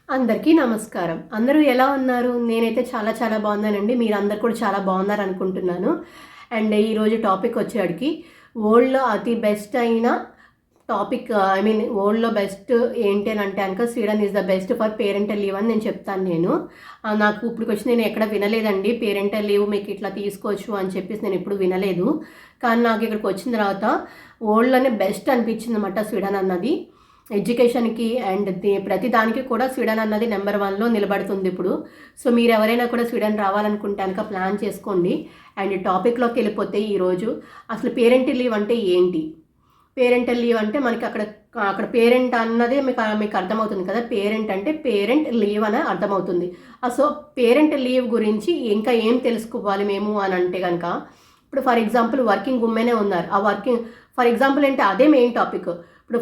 అందరికీ నమస్కారం. అందరూ ఎలా ఉన్నారు? నేనైతే చాలా బాగున్నానండి. మీరందరూ కూడా చాలా బాగున్నారనుకుంటున్నాను. అండ్ ఈరోజు టాపిక్ వచ్చేటికి వరల్డ్‌లో అతి బెస్ట్ అయిన టాపిక్ వరల్డ్‌లో బెస్ట్ ఏంటి అని అంటే గనక Sweden is the best for parental leave అని నేను చెప్తాను నేను. నాకు ఇప్పటికొచ్చి నేను ఎక్కడ వినలేదండి. పేరెంటల్ లీవ్ మీకు ఇట్లా తీసుకోవచ్చు అని చెప్పేసి నేను ఎప్పుడు వినలేదు. కానీ నాకు ఇక్కడికి వచ్చిన తర్వాత వరల్డ్‌లోనే బెస్ట్ అనిపించిందన్నమాట స్వీడన్ అన్నది. ఎడ్యుకేషన్‌కి అండ్ ప్రతి దానికి కూడా స్వీడన్ అన్నది నెంబర్ 1లో నిలబడుతుంది ఇప్పుడు. సో మీరు ఎవరైనా కూడా స్వీడన్ రావాలనుకుంటే కనుక ప్లాన్ చేసుకోండి. అండ్ టాపిక్‌లోకి వెళ్ళిపోతే ఈరోజు అసలు పేరెంటల్ లీవ్ అంటే ఏంటి? పేరెంటల్ లీవ్ అంటే మనకి అక్కడ పేరెంట్ అన్నదే మీకు అర్థమవుతుంది కదా. పేరెంట్ అంటే పేరెంట్ లీవ్ అని అర్థమవుతుంది. సో పేరెంట్ లీవ్ గురించి ఇంకా ఏం తెలుసుకోవాలి మేము అని అంటే కనుక ఇప్పుడు ఫర్ ఎగ్జాంపుల్ వర్కింగ్ ఉమెనే ఉన్నారు. ఫర్ ఎగ్జాంపుల్ అంటే అదే మెయిన్ టాపిక్. ఇప్పుడు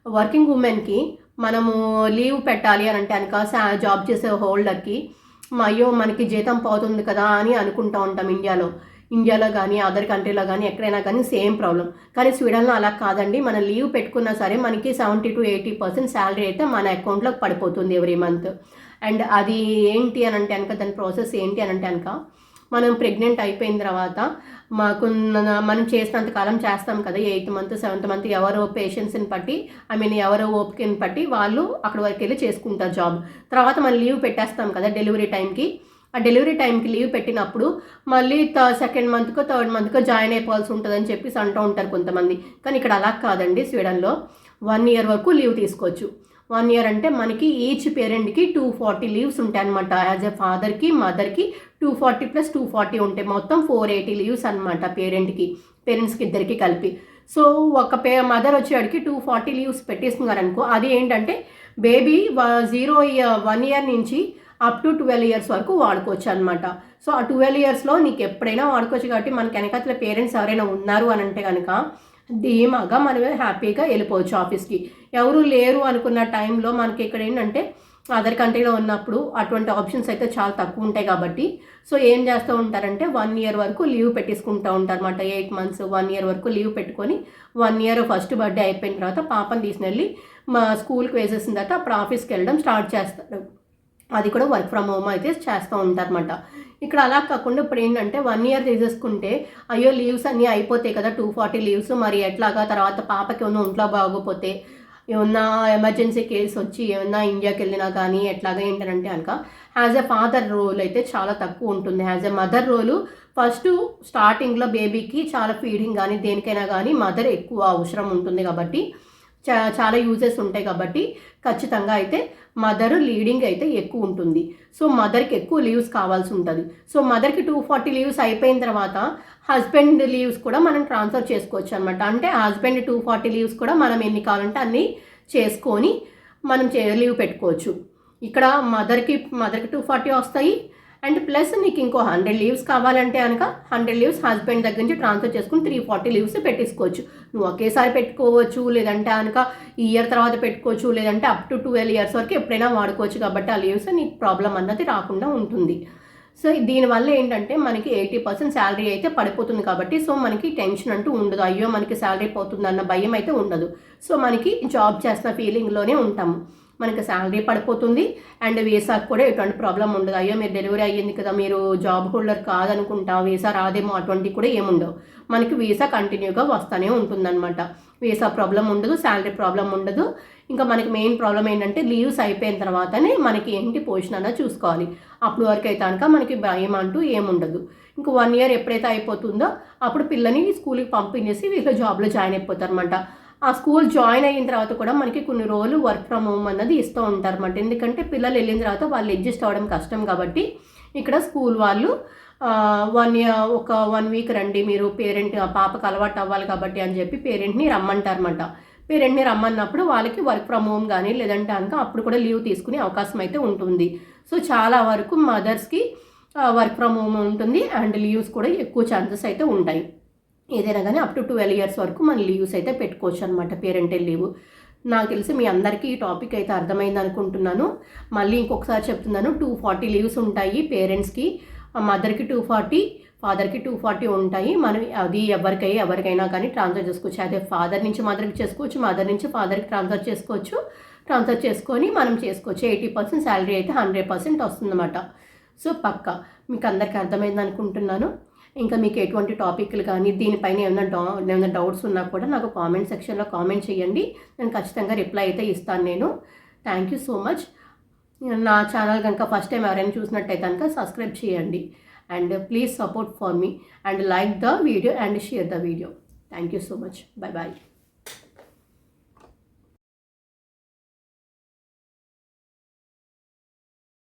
వర్కింగ్ ఉమెన్కి మనము లీవ్ పెట్టాలి అని అంటే కనుక జాబ్ చేసే హోల్డర్కి అయ్యో మనకి జీతం పోతుంది కదా అని అనుకుంటూ ఉంటాం. ఇండియాలో కానీ అదర్ కంట్రీలో కానీ ఎక్కడైనా కానీ సేమ్ ప్రాబ్లం. కానీ స్వీడన్లో అలా కాదండి. మనం లీవ్ పెట్టుకున్నా సరే మనకి 70 to 80% శాలరీ అయితే మన అకౌంట్లోకి పడిపోతుంది ఎవ్రీ మంత్. అండ్ అది ఏంటి అని అంటే కనుక దాని ప్రాసెస్ ఏంటి అని అంటే కనుక మనం ప్రెగ్నెంట్ అయిపోయిన తర్వాత మనం చేసినంత కాలం చేస్తాం కదా. 8th month 7th month ఎవరో పేషెన్స్ని బట్టి ఎవరో ఓపికని బట్టి వాళ్ళు అక్కడి వరకు వెళ్ళి చేసుకుంటారు జాబ్. తర్వాత మనం లీవ్ పెట్టేస్తాం కదా డెలివరీ టైంకి. ఆ డెలివరీ టైంకి లీవ్ పెట్టినప్పుడు మళ్ళీ 2nd monthకో 3rd monthకో జాయిన్ అయిపోవాల్సి ఉంటుందని చెప్పేసి అంటూ ఉంటారు కొంతమంది. కానీ ఇక్కడ అలా కాదండి. స్వీడన్లో 1 year వరకు లీవ్ తీసుకోవచ్చు. 1 year అంటే మనకి ఈచ్ పేరెంట్కి 240 లీవ్స్ ఉంటాయి అనమాట. యాజ్ ఎ ఫాదర్కి మదర్కి 240 + 240 ఉంటాయి. మొత్తం 480 లీవ్స్ అనమాట పేరెంట్స్కి ఇద్దరికి కలిపి. సో ఒక మదర్ వచ్చేవాడికి 240 లీవ్స్ పెట్టేస్తున్నారనుకో, అది ఏంటంటే బేబీ 1 year నుంచి అప్ టు 12 years వరకు వాడుకోవచ్చు అనమాట. సో ఆ 12 yearsలో నీకు ఎప్పుడైనా వాడుకోవచ్చు. కాబట్టి మనకి వెనకాతల పేరెంట్స్ ఎవరైనా ఉన్నారు అని అంటే కనుక ధీమాగా మనమే హ్యాపీగా వెళ్ళిపోవచ్చు ఆఫీస్కి. ఎవరు లేరు అనుకున్న టైంలో మనకి ఇక్కడ ఏంటంటే అదర్ కంట్రీలో ఉన్నప్పుడు అటువంటి ఆప్షన్స్ అయితే చాలా తక్కువ ఉంటాయి. కాబట్టి సో ఏం చేస్తూ ఉంటారంటే 1 year వరకు లీవ్ పెట్టేసుకుంటూ ఉంటారు అనమాట. 8 months 1 year వరకు లీవ్ పెట్టుకొని 1 year ఫస్ట్ బర్త్డే అయిపోయిన తర్వాత పాపని తీసుకెళ్ళి మా స్కూల్కి వేసేసిన తర్వాత అప్పుడు ఆఫీస్కి వెళ్ళడం స్టార్ట్ చేస్తారు. అది కూడా వర్క్ ఫ్రమ్ హోమ్ అయితే చేస్తూ ఉంటారన్నమాట. ఇక్కడ అలా కాకుండా ఇప్పుడు ఏంటంటే 1 year తీసేసుకుంటే అయ్యో లీవ్స్ అన్నీ అయిపోతాయి కదా 240 లీవ్స్, మరి ఎట్లాగా తర్వాత పాపకి ఏమన్నా ఒంట్లో బాగోపోతే ఏమన్నా ఎమర్జెన్సీ కేసు వచ్చి ఏమన్నా ఇండియాకి వెళ్ళినా కానీ ఎట్లాగా ఏంటంటే కనుక యాజ్ ఎ ఫాదర్ రోల్ అయితే చాలా తక్కువ ఉంటుంది. As a mother role first స్టార్టింగ్లో బేబీకి చాలా ఫీడింగ్ కానీ దేనికైనా కానీ మదర్ ఎక్కువ అవసరం ఉంటుంది. కాబట్టి చాలా యూజెస్ ఉంటాయి. కాబట్టి ఖచ్చితంగా అయితే మదర్ లీడింగ్ అయితే ఎక్కువ ఉంటుంది. సో మదర్కి ఎక్కువ లీవ్స్ కావాల్సి ఉంటుంది. సో మదర్కి 240 లీవ్స్ అయిపోయిన తర్వాత హస్బెండ్ లీవ్స్ కూడా మనం ట్రాన్స్ఫర్ చేసుకోవచ్చు అనమాట. అంటే హస్బెండ్ 240 లీవ్స్ కూడా మనం ఎన్ని కావాలంటే అన్నీ చేసుకొని మనం లీవ్ పెట్టుకోవచ్చు. ఇక్కడ మదర్కి 240 వస్తాయి. అండ్ ప్లస్ నీకు ఇంకో 100 లీవ్స్ కావాలంటే కనుక 100 లీవ్స్ హస్బెండ్ దగ్గర నుంచి ట్రాన్స్ఫర్ చేసుకుని 340 లీవ్స్ పెట్టేసుకోవచ్చు. నువ్వు ఒకేసారి పెట్టుకోవచ్చు, లేదంటే కనుక ఈ ఇయర్ తర్వాత పెట్టుకోవచ్చు, లేదంటే అప్ టు 12 years వరకు ఎప్పుడైనా వాడుకోవచ్చు. కాబట్టి ఆ లీవ్స్ నీకు ప్రాబ్లం అన్నది రాకుండా ఉంటుంది. సో దీనివల్ల ఏంటంటే మనకి 80% శాలరీ అయితే పడిపోతుంది. కాబట్టి సో మనకి టెన్షన్ అంటూ ఉండదు. అయ్యో మనకి శాలరీ పోతుందన్న భయం అయితే ఉండదు. సో మనకి జాబ్ చేస్తున్న ఫీలింగ్లోనే ఉంటాము. మనకి శాలరీ పడిపోతుంది. అండ్ వీసాకి కూడా ఎటువంటి ప్రాబ్లం ఉండదు. అయ్యో మీరు డెలివరీ అయ్యింది కదా, మీరు జాబ్ హోల్డర్ కాదనుకుంటా వీసా రాదేమో అటువంటివి కూడా ఏముండవు. మనకి వీసా కంటిన్యూగా వస్తూనే ఉంటుందన్నమాట. వీసా ప్రాబ్లం ఉండదు, శాలరీ ప్రాబ్లం ఉండదు. ఇంకా మనకి మెయిన్ ప్రాబ్లం ఏంటంటే లీవ్స్ అయిపోయిన తర్వాతనే మనకి ఏంటి పొజిషన్ అన్నది చూసుకోవాలి. అప్పుడు వరకు అయితే కనుక మనకి భయం అంటూ ఏముండదు. ఇంకా 1 year ఎప్పుడైతే అయిపోతుందో అప్పుడు పిల్లని స్కూల్కి పంపించేసి వీళ్ళు జాబ్లో జాయిన్ అయిపోతారు అనమాట. ఆ స్కూల్ జాయిన్ అయిన తర్వాత కూడా మనకి కొన్ని రోజులు వర్క్ ఫ్రమ్ హోమ్ అన్నది ఇస్తూ ఉంటారన్నమాట. ఎందుకంటే పిల్లలు వెళ్ళిన తర్వాత వాళ్ళు అడ్జస్ట్ అవ్వడం కష్టం. కాబట్టి ఇక్కడ స్కూల్ వాళ్ళు 1 week రండి మీరు, పేరెంట్ పాపకు అలవాటు అవ్వాలి కాబట్టి అని చెప్పి పేరెంట్ని రమ్మంటారన్నమాట. పేరెంట్ని రమ్మన్నప్పుడు వాళ్ళకి వర్క్ ఫ్రమ్ హోమ్ కానీ లేదంటే కనుక అప్పుడు కూడా లీవ్ తీసుకునే అవకాశం అయితే ఉంటుంది. సో చాలా వరకు మదర్స్కి వర్క్ ఫ్రమ్ హోమ్ ఉంటుంది. అండ్ లీవ్స్ కూడా ఎక్కువ ఛాన్సెస్ అయితే ఉంటాయి. ఏదైనా కానీ అప్ టు 12 years వరకు మన లీవ్స్ అయితే పెట్టుకోవచ్చు అనమాట, పేరెంటల్ లీవ్. నాకు తెలిసి మీ అందరికీ ఈ టాపిక్ అయితే అర్థమైంది అనుకుంటున్నాను. మళ్ళీ ఇంకొకసారి చెప్తున్నాను. 240 లీవ్స్ ఉంటాయి పేరెంట్స్కి. మదర్కి 240, ఫాదర్కి 240 ఉంటాయి. మనం అది ఎవరికైనా కానీ ట్రాన్స్ఫర్ చేసుకోవచ్చు. అదే ఫాదర్ నుంచి మదర్కి చేసుకోవచ్చు, మదర్ నుంచి ఫాదర్కి ట్రాన్స్ఫర్ చేసుకోవచ్చు. ట్రాన్స్ఫర్ చేసుకొని మనం చేసుకోవచ్చు. 80% శాలరీ అయితే 100% వస్తుందన్నమాట. సో పక్కా మీకు అందరికీ అర్థమైంది అనుకుంటున్నాను. ఇంకా మీకు ఎటువంటి టాపిక్లు కానీ దీనిపైన ఏమైనా డౌట్స్ ఉన్నా కూడా నాకు కామెంట్ సెక్షన్లో కామెంట్ చేయండి. నేను ఖచ్చితంగా రిప్లై అయితే ఇస్తాను నేను. Thank you so much. నా ఛానల్ కనుక ఫస్ట్ టైం ఎవరైనా చూసినట్టయితే కనుక సబ్స్క్రైబ్ చేయండి. And please support for me and like the video and share the video. Thank you so much. Bye bye.